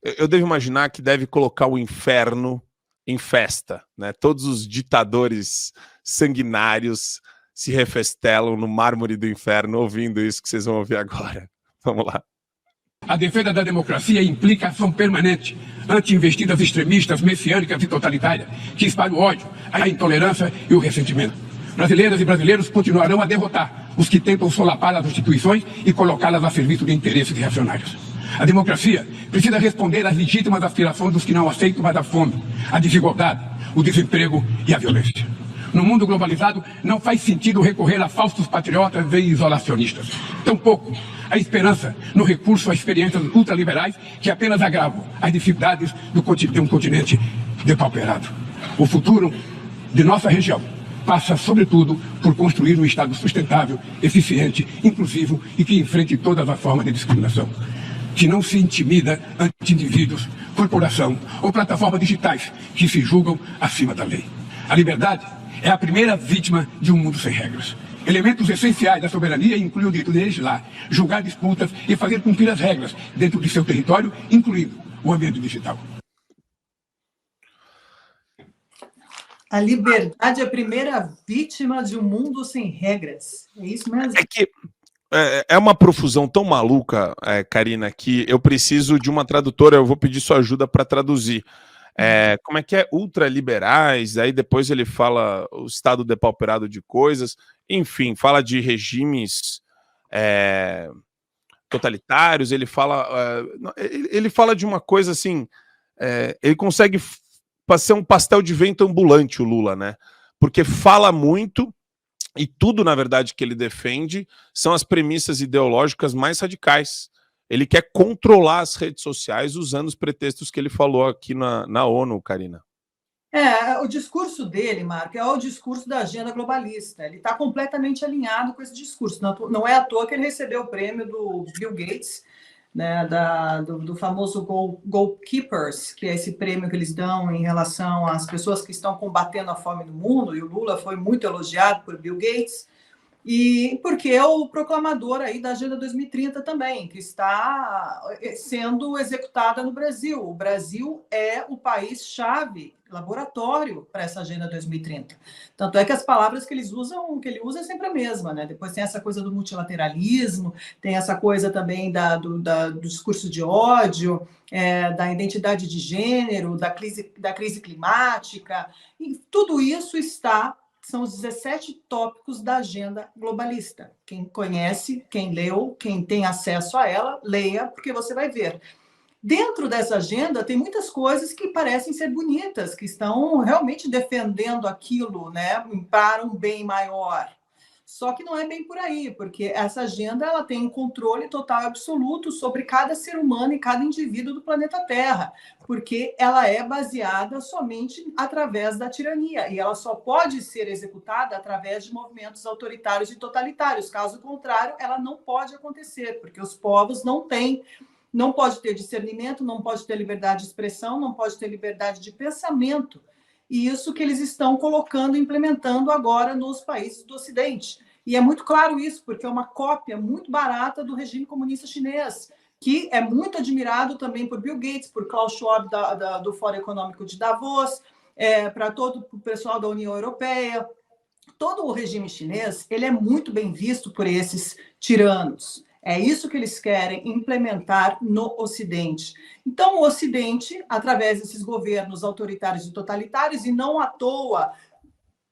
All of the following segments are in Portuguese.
eu devo imaginar que deve colocar o inferno em festa, né? Todos os ditadores sanguinários se refestelam no mármore do inferno ouvindo isso que vocês vão ouvir agora. Vamos lá. A defesa da democracia implica ação permanente anti-investidas extremistas, messiânicas e totalitárias que espalham o ódio, a intolerância e o ressentimento. Brasileiras e brasileiros continuarão a derrotar os que tentam solapar as instituições e colocá-las a serviço de interesses reacionários. A democracia precisa responder às legítimas aspirações dos que não aceitam mais a fome, a desigualdade, o desemprego e a violência. No mundo globalizado, não faz sentido recorrer a falsos patriotas e isolacionistas. Tampouco a esperança no recurso a experiências ultraliberais que apenas agravam as dificuldades de um continente depauperado. O futuro de nossa região passa, sobretudo, por construir um Estado sustentável, eficiente, inclusivo e que enfrente todas as formas de discriminação. Que não se intimida ante indivíduos, corporação ou plataformas digitais que se julgam acima da lei. A liberdade é a primeira vítima de um mundo sem regras. Elementos essenciais da soberania incluem o direito de legislar, julgar disputas e fazer cumprir as regras dentro de seu território, incluindo o ambiente digital. A liberdade é a primeira vítima de um mundo sem regras. É isso mesmo? É que é uma profusão tão maluca, Karina, que eu preciso de uma tradutora, eu vou pedir sua ajuda para traduzir. Como é que é? Ultraliberais, aí depois ele fala o estado depauperado de coisas, enfim, fala de regimes totalitários, ele fala de uma coisa assim, ele consegue ser um pastel de vento ambulante, o Lula, né? Porque fala muito e tudo, na verdade, que ele defende são as premissas ideológicas mais radicais. Ele quer controlar as redes sociais usando os pretextos que ele falou aqui na ONU, Karina. O discurso dele, Marco, é o discurso da agenda globalista. Ele está completamente alinhado com esse discurso. Não é à toa que ele recebeu o prêmio do Bill Gates, né, do famoso Goalkeepers, que é esse prêmio que eles dão em relação às pessoas que estão combatendo a fome no mundo, e o Lula foi muito elogiado por Bill Gates, e porque é o proclamador aí da Agenda 2030 também, que está sendo executada no Brasil. O Brasil é o país-chave, laboratório para essa Agenda 2030. Tanto é que as palavras que ele usa é sempre a mesma, né? Depois tem essa coisa do multilateralismo, tem essa coisa também do discurso de ódio, da identidade de gênero, da crise climática, e tudo isso são os 17 tópicos da agenda globalista. Quem conhece, quem leu, quem tem acesso a ela, leia, porque você vai ver. Dentro dessa agenda tem muitas coisas que parecem ser bonitas, que estão realmente defendendo aquilo, né, para um bem maior. Só que não é bem por aí, porque essa agenda ela tem um controle total e absoluto sobre cada ser humano e cada indivíduo do planeta Terra, porque ela é baseada somente através da tirania, e ela só pode ser executada através de movimentos autoritários e totalitários. Caso contrário, ela não pode acontecer, porque os povos não pode ter discernimento, não pode ter liberdade de expressão, não pode ter liberdade de pensamento. E isso que eles estão colocando, implementando agora nos países do Ocidente. E é muito claro isso, porque é uma cópia muito barata do regime comunista chinês, que é muito admirado também por Bill Gates, por Klaus Schwab do Fórum Econômico de Davos, para todo o pessoal da União Europeia. Todo o regime chinês ele é muito bem visto por esses tiranos. É isso que eles querem implementar no Ocidente. Então, o Ocidente, através desses governos autoritários e totalitários, e não à toa,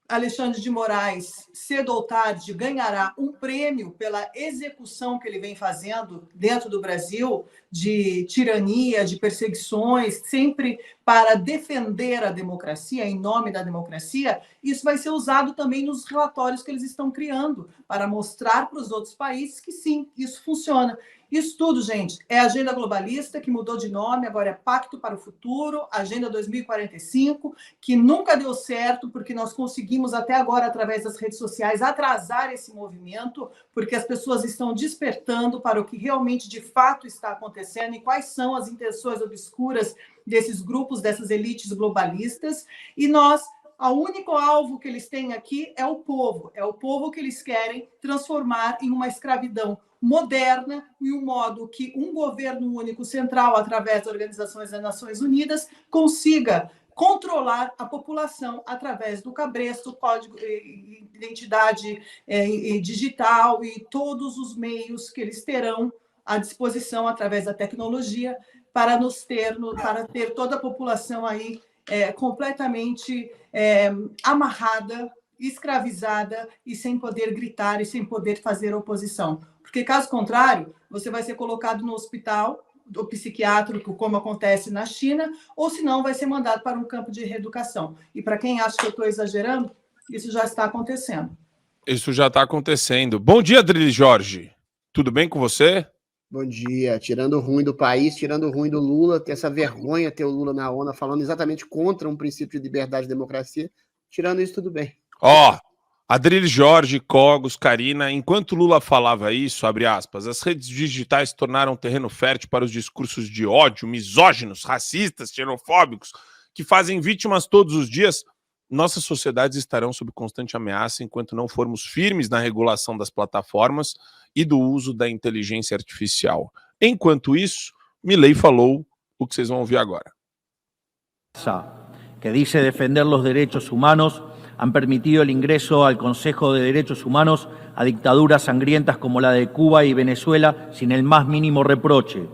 Alexandre de Moraes, cedo ou tarde, ganhará um prêmio pela execução que ele vem fazendo dentro do Brasil, de tirania, de perseguições, sempre para defender a democracia, em nome da democracia. Isso vai ser usado também nos relatórios que eles estão criando, para mostrar para os outros países que sim, isso funciona. Isso tudo, gente, é a agenda globalista, que mudou de nome, agora é Pacto para o Futuro, Agenda 2045, que nunca deu certo, porque nós conseguimos até agora, através das redes sociais, atrasar esse movimento, porque as pessoas estão despertando para o que realmente, de fato, está acontecendo e quais são as intenções obscuras desses grupos, dessas elites globalistas, e o único alvo que eles têm aqui é o povo que eles querem transformar em uma escravidão. moderna e um modo que um governo único central, através das organizações das Nações Unidas, consiga controlar a população através do cabresto, código, identidade digital e todos os meios que eles terão à disposição através da tecnologia para ter toda a população aí completamente amarrada, escravizada e sem poder gritar e sem poder fazer oposição. Porque, caso contrário, você vai ser colocado no hospital do psiquiátrico, como acontece na China, ou senão vai ser mandado para um campo de reeducação. E para quem acha que eu estou exagerando, isso já está acontecendo. Isso já está acontecendo. Bom dia, Adriles Jorge. Tudo bem com você? Bom dia. Tirando o ruim do país, tirando o ruim do Lula, ter essa vergonha ter o Lula na ONU falando exatamente contra um princípio de liberdade e democracia, tirando isso, tudo bem. Adriles Jorge, Cogos, Karina, enquanto Lula falava isso, abre aspas, as redes digitais se tornaram terreno fértil para os discursos de ódio, misóginos, racistas, xenofóbicos, que fazem vítimas todos os dias. Nossas sociedades estarão sob constante ameaça enquanto não formos firmes na regulação das plataformas e do uso da inteligência artificial. Enquanto isso, Milei falou o que vocês vão ouvir agora. Que dice defender los derechos humanos han permitido el ingreso al Consejo de Derechos Humanos a dictaduras sangrientas como la de Cuba y Venezuela sin el más mínimo reproche.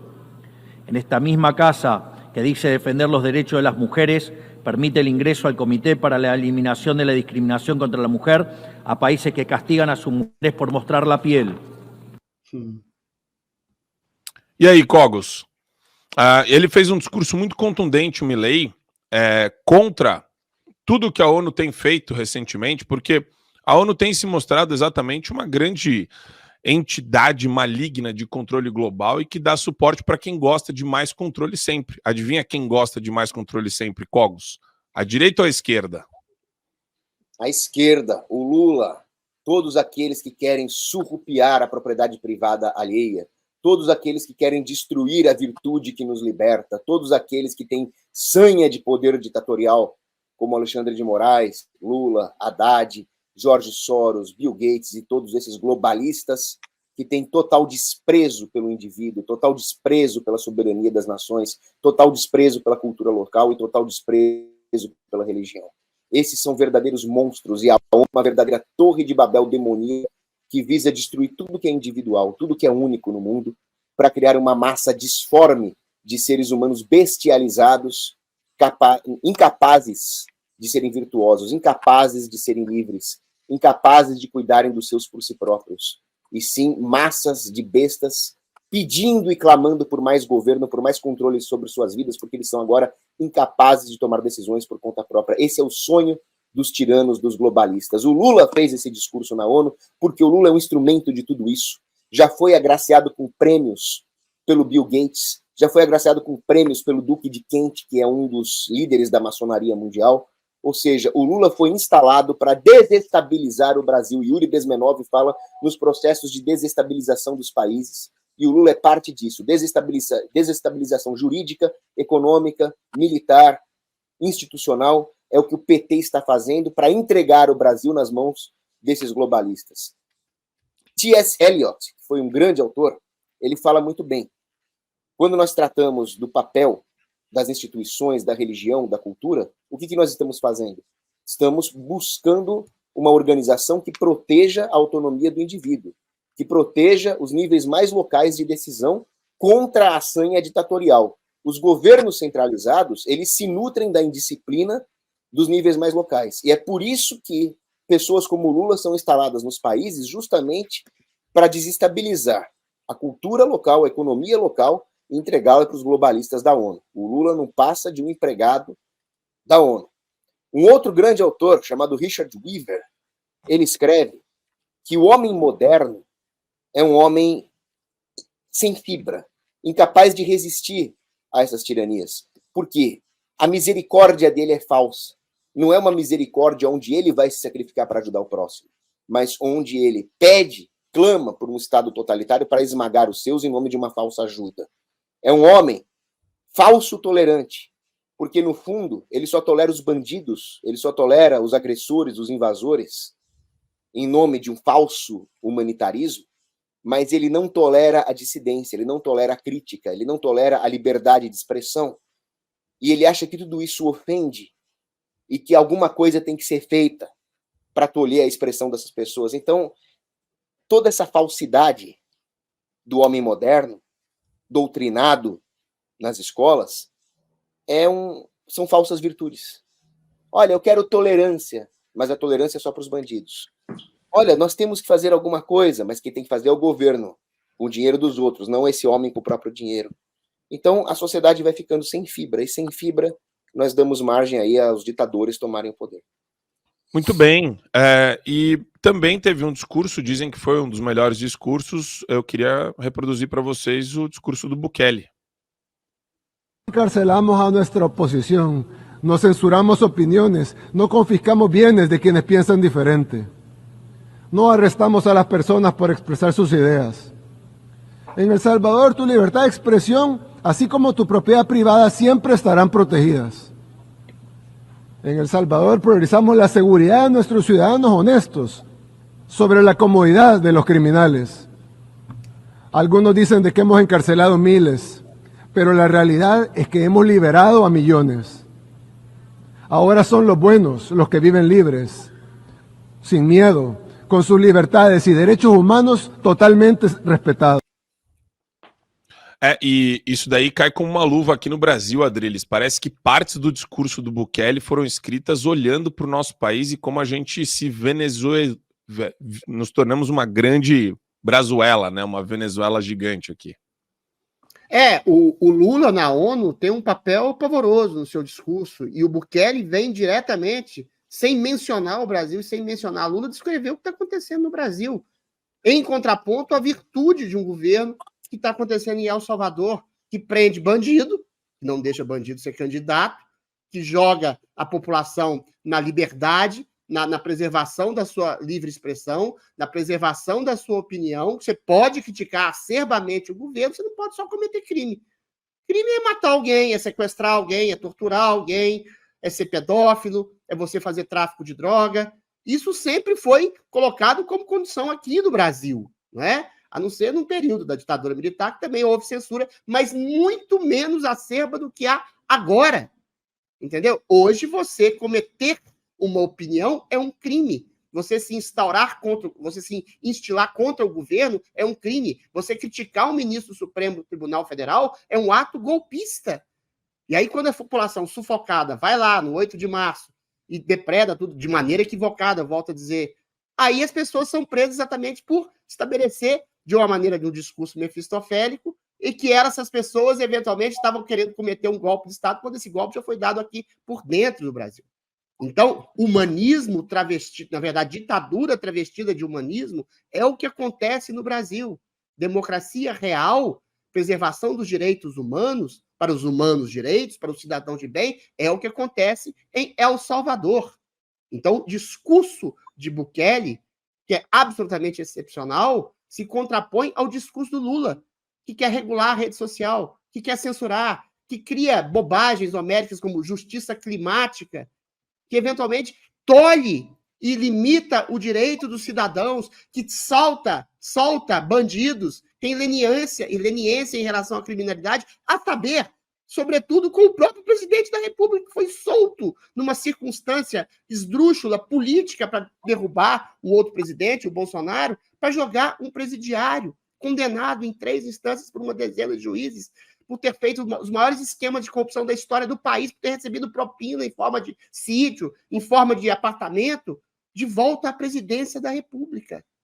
En esta misma casa que dice defender los derechos de las mujeres, permite el ingreso al Comité para la Eliminación de la Discriminación contra la Mujer a países que castigan a sus mujeres por mostrar la piel. E aí, Cogos? Ele fez um discurso muito contundente, o Milei, contra tudo que a ONU tem feito recentemente, porque a ONU tem se mostrado exatamente uma grande entidade maligna de controle global e que dá suporte para quem gosta de mais controle sempre. Adivinha quem gosta de mais controle sempre, Cogos? A direita ou a esquerda? A esquerda, o Lula, todos aqueles que querem surrupiar a propriedade privada alheia, todos aqueles que querem destruir a virtude que nos liberta, todos aqueles que têm sanha de poder ditatorial, como Alexandre de Moraes, Lula, Haddad, Jorge Soros, Bill Gates e todos esses globalistas que têm total desprezo pelo indivíduo, total desprezo pela soberania das nações, total desprezo pela cultura local e total desprezo pela religião. Esses são verdadeiros monstros e há uma verdadeira torre de Babel demoníaca que visa destruir tudo que é individual, tudo que é único no mundo, para criar uma massa disforme de seres humanos bestializados, incapazes de serem virtuosos, incapazes de serem livres, incapazes de cuidarem dos seus por si próprios, e sim massas de bestas pedindo e clamando por mais governo, por mais controle sobre suas vidas, porque eles são agora incapazes de tomar decisões por conta própria. Esse é o sonho dos tiranos, dos globalistas. O Lula fez esse discurso na ONU porque o Lula é um instrumento de tudo isso. Já foi agraciado com prêmios pelo Bill Gates, já foi agraciado com prêmios pelo Duque de Kent, que é um dos líderes da maçonaria mundial. Ou seja, o Lula foi instalado para desestabilizar o Brasil. Yuri Bezmenov fala nos processos de desestabilização dos países, e o Lula é parte disso. Desestabilização jurídica, econômica, militar, institucional, é o que o PT está fazendo para entregar o Brasil nas mãos desses globalistas. T.S. Eliot, que foi um grande autor, ele fala muito bem. Quando nós tratamos do papel das instituições, da religião, da cultura, o que nós estamos fazendo? Estamos buscando uma organização que proteja a autonomia do indivíduo, que proteja os níveis mais locais de decisão contra a sanha ditatorial. Os governos centralizados, eles se nutrem da indisciplina dos níveis mais locais. E é por isso que pessoas como Lula são instaladas nos países justamente para desestabilizar a cultura local, a economia local, e entregá-la para os globalistas da ONU. O Lula não passa de um empregado da ONU. Um outro grande autor, chamado Richard Weaver, ele escreve que o homem moderno é um homem sem fibra, incapaz de resistir a essas tiranias. Por quê? A misericórdia dele é falsa. Não é uma misericórdia onde ele vai se sacrificar para ajudar o próximo, mas onde ele pede, clama por um Estado totalitário para esmagar os seus em nome de uma falsa ajuda. É um homem falso tolerante, porque, no fundo, ele só tolera os bandidos, ele só tolera os agressores, os invasores, em nome de um falso humanitarismo, mas ele não tolera a dissidência, ele não tolera a crítica, ele não tolera a liberdade de expressão, e ele acha que tudo isso ofende e que alguma coisa tem que ser feita para tolher a expressão dessas pessoas. Então, toda essa falsidade do homem moderno, doutrinado nas escolas, são falsas virtudes. Olha, eu quero tolerância, mas a tolerância é só para os bandidos. Olha, nós temos que fazer alguma coisa, mas quem tem que fazer é o governo, com o dinheiro dos outros, não esse homem com o próprio dinheiro. Então, a sociedade vai ficando sem fibra, e sem fibra nós damos margem aí aos ditadores tomarem o poder. Muito bem. E também teve um discurso, dizem que foi um dos melhores discursos. Eu queria reproduzir para vocês o discurso do Bukele. Encarcelamos a nuestra oposición, no censuramos opiniones, no confiscamos bienes de quienes piensan diferente. No arrestamos a las personas por expresar sus ideas. En El Salvador, tu libertad de expresión, así como tu propiedad privada, siempre estarán protegidas. En El Salvador priorizamos la seguridad de nuestros ciudadanos honestos sobre la comodidad de los criminales. Algunos dicen de que hemos encarcelado miles, pero la realidad es que hemos liberado a millones. Ahora son los buenos los que viven libres, sin miedo, con sus libertades y derechos humanos totalmente respetados. E isso daí cai como uma luva aqui no Brasil, Adriles. Parece que partes do discurso do Bukele foram escritas olhando para o nosso país e como a gente se Venezuela, nos tornamos uma grande Brazuela, né? Uma Venezuela gigante aqui. O Lula na ONU tem um papel pavoroso no seu discurso, e o Bukele vem diretamente, sem mencionar o Brasil e sem mencionar Lula, descrever o que está acontecendo no Brasil, em contraponto à virtude de um governo que está acontecendo em El Salvador, que prende bandido, não deixa bandido ser candidato, que joga a população na liberdade, na preservação da sua livre expressão, na preservação da sua opinião. Você pode criticar acerbamente o governo, você não pode só cometer crime. Crime é matar alguém, é sequestrar alguém, é torturar alguém, é ser pedófilo, é você fazer tráfico de droga. Isso sempre foi colocado como condição aqui no Brasil, não é? A não ser num período da ditadura militar, que também houve censura, mas muito menos acerba do que há agora. Entendeu? Hoje, você cometer uma opinião é um crime. Você se instilar contra o governo é um crime. Você criticar um ministro do Supremo Tribunal Federal é um ato golpista. E aí, quando a população sufocada vai lá no 8 de março e depreda tudo de maneira equivocada, volto a dizer, aí as pessoas são presas exatamente por estabelecer de uma maneira de um discurso mefistofélico, e que essas pessoas, eventualmente, estavam querendo cometer um golpe de Estado, quando esse golpe já foi dado aqui por dentro do Brasil. Então, humanismo travestido, na verdade, ditadura travestida de humanismo, é o que acontece no Brasil. Democracia real, preservação dos direitos humanos, para os humanos direitos, para o cidadão de bem, é o que acontece em El Salvador. Então, o discurso de Bukele, que é absolutamente excepcional, se contrapõe ao discurso do Lula, que quer regular a rede social, que quer censurar, que cria bobagens homéricas como justiça climática, que eventualmente tolhe e limita o direito dos cidadãos, que solta bandidos, tem leniência em relação à criminalidade, a saber, sobretudo com o próprio presidente da República, que foi solto numa circunstância esdrúxula, política, para derrubar o outro presidente, o Bolsonaro, para jogar um presidiário, condenado em 3 instâncias por uma dezena de juízes, por ter feito os maiores esquemas de corrupção da história do país, por ter recebido propina em forma de sítio, em forma de apartamento, de volta à presidência da República.